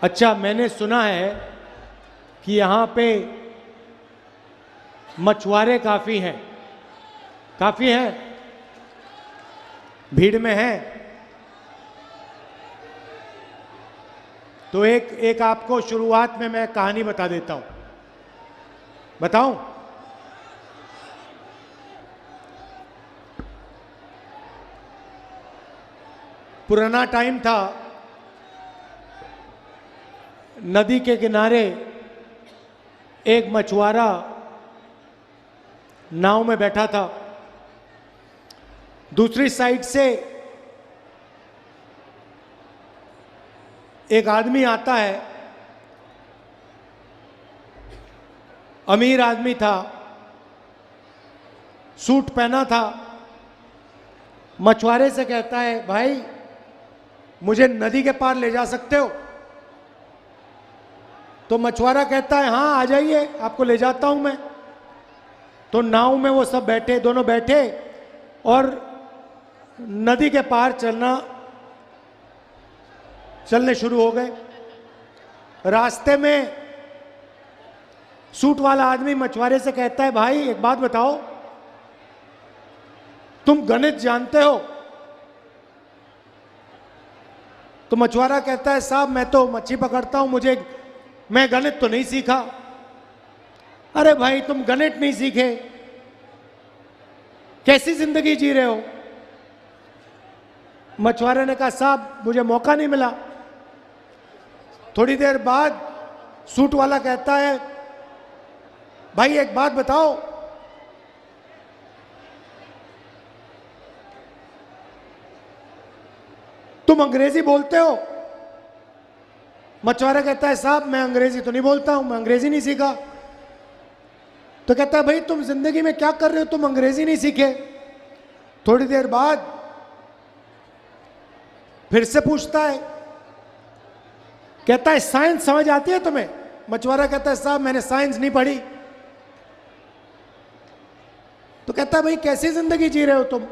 अच्छा, मैंने सुना है कि यहाँ पे मछुआरे काफी हैं। काफी हैं, भीड़ में हैं। तो एक आपको शुरुआत में मैं कहानी बता देता हूं। बताऊं? पुराना टाइम था, नदी के किनारे एक मछुआरा नाव में बैठा था। दूसरी साइड से एक आदमी आता है, अमीर आदमी था, सूट पहना था। मछुआरे से कहता है, भाई मुझे नदी के पार ले जा सकते हो? तो मछुआरा कहता है, हाँ आ जाइए, आपको ले जाता हूं मैं। तो नाव में वो सब बैठे, दोनों बैठे और नदी के पार चलने शुरू हो गए। रास्ते में सूट वाला आदमी मछुआरे से कहता है, भाई एक बात बताओ, तुम गणित जानते हो? तो मछुआरा कहता है, साहब मैं तो मच्छी पकड़ता हूं, मैं गणित तो नहीं सीखा। अरे भाई तुम गणित नहीं सीखे, कैसी जिंदगी जी रहे हो? मछुआरे ने कहा, साहब मुझे मौका नहीं मिला। थोड़ी देर बाद सूट वाला कहता है, भाई एक बात बताओ, तुम अंग्रेजी बोलते हो? मछुआरा कहता है, साहब मैं अंग्रेजी तो नहीं बोलता हूं, मैं अंग्रेजी नहीं सीखा। तो कहता है, भाई तुम जिंदगी में क्या कर रहे हो, तुम अंग्रेजी नहीं सीखे? थोड़ी देर बाद फिर से पूछता है, कहता है, साइंस समझ आती है तुम्हें? मछुआरा कहता है, साहब मैंने साइंस नहीं पढ़ी। तो कहता है, भाई कैसी जिंदगी जी रहे हो तुम?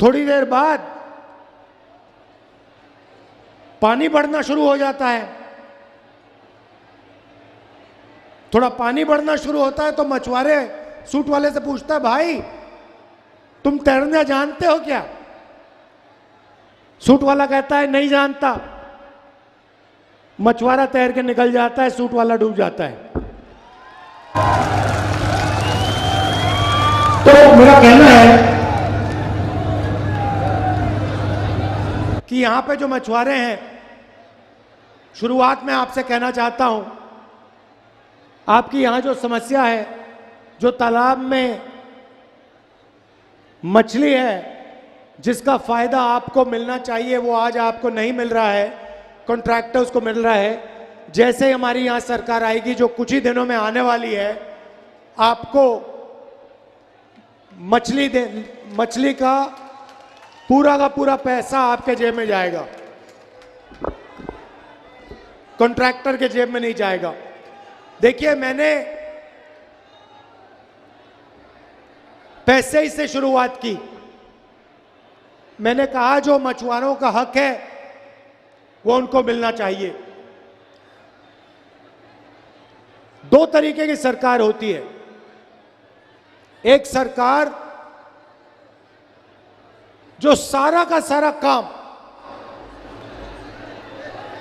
थोड़ी देर बाद पानी बढ़ना शुरू हो जाता है। थोड़ा पानी बढ़ना शुरू होता है तो मछुआरे सूट वाले से पूछता है, भाई तुम तैरना जानते हो क्या? सूट वाला कहता है, नहीं जानता। मछुआरा तैर के निकल जाता है, सूट वाला डूब जाता है। तो मेरा कहना है कि यहां पे जो मछुआरे हैं, शुरुआत में आपसे कहना चाहता हूं, आपकी यहां जो समस्या है, जो तालाब में मछली है जिसका फायदा आपको मिलना चाहिए वो आज आपको नहीं मिल रहा है, कॉन्ट्रैक्टर्स को मिल रहा है। जैसे हमारी यहां सरकार आएगी, जो कुछ ही दिनों में आने वाली है, आपको मछली का पूरा पैसा आपके जेब में जाएगा, कॉन्ट्रैक्टर के जेब में नहीं जाएगा। देखिए, मैंने पैसे ही से शुरुआत की। मैंने कहा जो मछुआरों का हक है वो उनको मिलना चाहिए। दो तरीके की सरकार होती है। एक सरकार जो सारा का सारा काम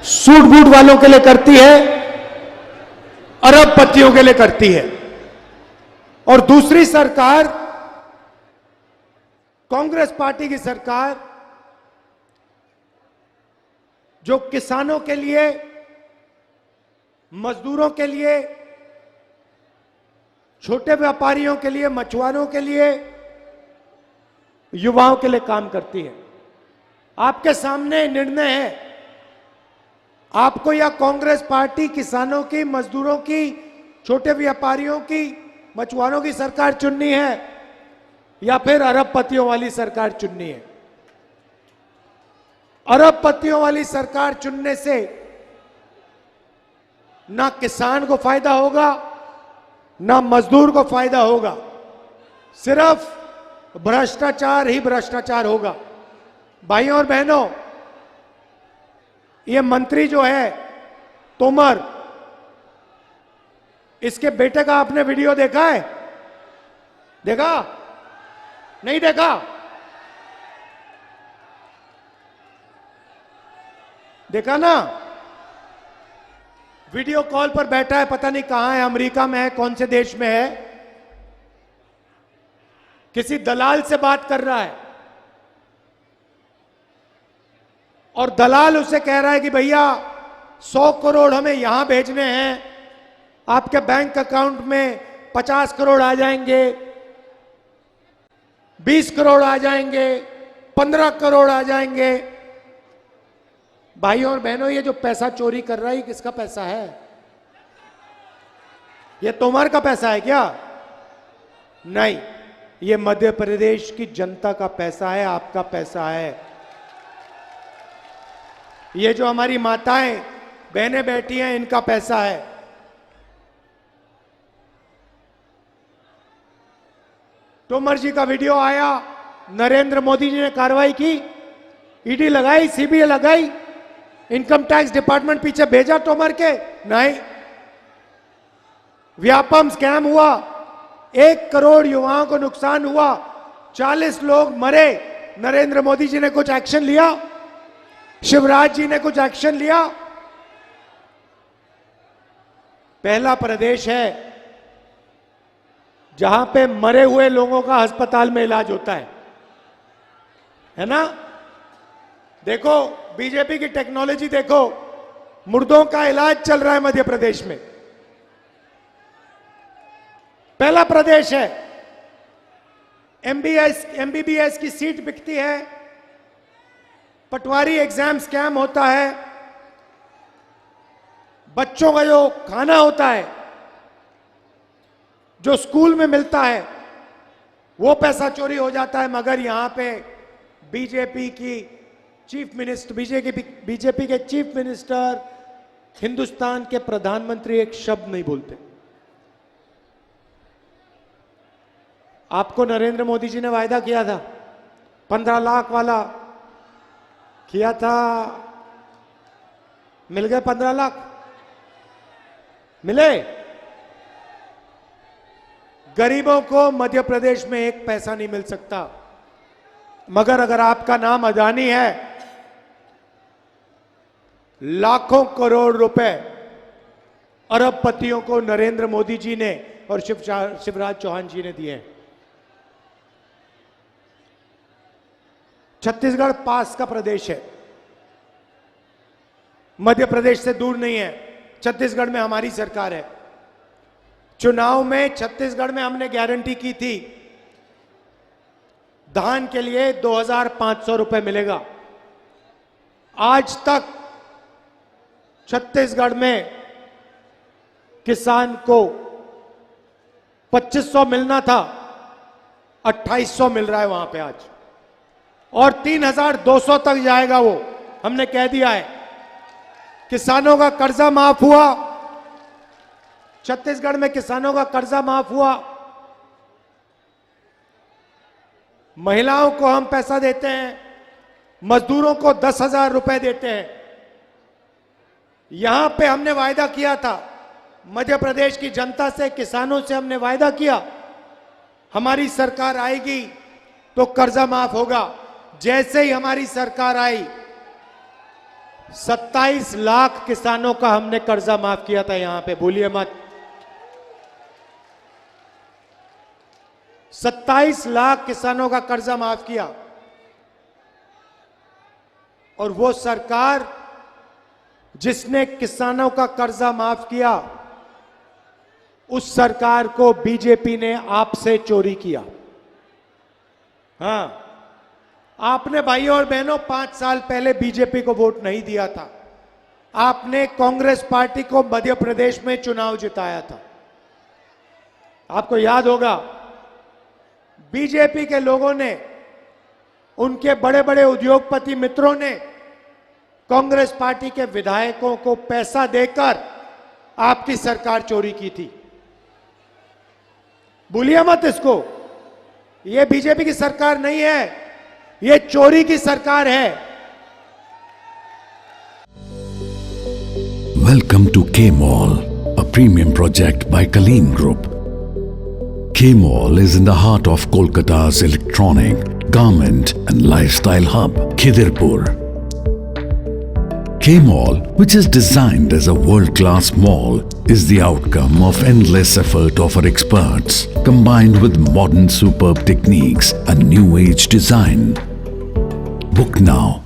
सूट बूट वालों के लिए करती है, अरबपतियों के लिए करती है। और दूसरी सरकार, कांग्रेस पार्टी की सरकार, जो किसानों के लिए, मजदूरों के लिए, छोटे व्यापारियों के लिए, मछुआरों के लिए, युवाओं के लिए काम करती है। आपके सामने निर्णय है, आपको या कांग्रेस पार्टी किसानों की, मजदूरों की, छोटे व्यापारियों की, मछुआरों की सरकार चुननी है या फिर अरबपतियों वाली सरकार चुननी है। अरबपतियों वाली सरकार चुनने से ना किसान को फायदा होगा, ना मजदूर को फायदा होगा, सिर्फ भ्रष्टाचार ही भ्रष्टाचार होगा। भाइयों और बहनों, ये मंत्री जो है तोमर, इसके बेटे का आपने वीडियो देखा है? देखा? नहीं देखा? देखा ना? वीडियो कॉल पर बैठा है, पता नहीं कहां है, अमेरिका में है, कौन से देश में है, किसी दलाल से बात कर रहा है और दलाल उसे कह रहा है कि भैया 100 करोड़ हमें यहां भेजने हैं, आपके बैंक अकाउंट में 50 करोड़ आ जाएंगे, 20 करोड़ आ जाएंगे, 15 करोड़ आ जाएंगे। भाइयों और बहनों, ये जो पैसा चोरी कर रहा है, किसका पैसा है? ये तोमर का पैसा है क्या? नहीं, ये मध्य प्रदेश की जनता का पैसा है, आपका पैसा है। ये जो हमारी माताएं बहनें बैठी हैं, इनका पैसा है। तोमर जी का वीडियो आया, नरेंद्र मोदी जी ने कार्रवाई की, ईडी लगाई, सीबीआई लगाई, इनकम टैक्स डिपार्टमेंट पीछे भेजा तोमर के, नहीं। व्यापम स्कैम हुआ, 1 करोड़ युवाओं को नुकसान हुआ, 40 लोग मरे, नरेंद्र मोदी जी ने कुछ एक्शन लिया? शिवराज जी ने कुछ एक्शन लिया? पहला प्रदेश है जहां पे मरे हुए लोगों का अस्पताल में इलाज होता है ना? देखो बीजेपी की टेक्नोलॉजी, देखो मुर्दों का इलाज चल रहा है मध्य प्रदेश में। पहला प्रदेश है, एमबीबीएस की सीट बिकती है, पटवारी एग्जाम स्कैम होता है, बच्चों का जो खाना होता है, जो स्कूल में मिलता है, वो पैसा चोरी हो जाता है। मगर यहां पे बीजेपी की चीफ मिनिस्टर, बीजेपी के चीफ मिनिस्टर, हिंदुस्तान के प्रधानमंत्री एक शब्द नहीं बोलते। आपको नरेंद्र मोदी जी ने वायदा किया था 15 लाख वाला, किया था, मिल गए 15 लाख? मिले? गरीबों को मध्य प्रदेश में एक पैसा नहीं मिल सकता। मगर अगर आपका नाम अदानी है, लाखों करोड़ रुपए अरबपतियों को नरेंद्र मोदी जी ने और शिवराज चौहान जी ने दिए। छत्तीसगढ़ पास का प्रदेश है, मध्य प्रदेश से दूर नहीं है। छत्तीसगढ़ में हमारी सरकार है। चुनाव में छत्तीसगढ़ में हमने गारंटी की थी, धान के लिए 2500 रुपए मिलेगा। आज तक छत्तीसगढ़ में किसान को 2500 मिलना था, 2800 मिल रहा है वहां पे आज, और 3200 तक जाएगा वो, हमने कह दिया है। किसानों का कर्जा माफ हुआ, छत्तीसगढ़ में किसानों का कर्जा माफ हुआ। महिलाओं को हम पैसा देते हैं, मजदूरों को 10,000 रुपए देते हैं। यहां पे हमने वायदा किया था, मध्य प्रदेश की जनता से, किसानों से हमने वायदा किया, हमारी सरकार आएगी तो कर्जा माफ होगा। जैसे ही हमारी सरकार आई, 27 लाख किसानों का हमने कर्जा माफ किया था। यहां पे भूलिए मत, 27 लाख किसानों का कर्जा माफ किया। और वो सरकार जिसने किसानों का कर्जा माफ किया, उस सरकार को बीजेपी ने आपसे चोरी किया। हां, आपने भाइयों और बहनों 5 साल पहले बीजेपी को वोट नहीं दिया था। आपने कांग्रेस पार्टी को मध्य प्रदेश में चुनाव जिताया था। आपको याद होगा, बीजेपी के लोगों ने, उनके बड़े बड़े उद्योगपति मित्रों ने कांग्रेस पार्टी के विधायकों को पैसा देकर आपकी सरकार चोरी की थी। भूलिए मत इसको, यह बीजेपी की सरकार नहीं है, यह चोरी की सरकार है। Welcome to K-Mall, a premium project by Kaleen Group. K-Mall is in the heart of Kolkata's electronic, garment and lifestyle hub, Khidirpur. K-Mall, which is designed as a world-class mall, is the outcome of endless effort of our experts, combined with modern superb techniques and new age design. Book now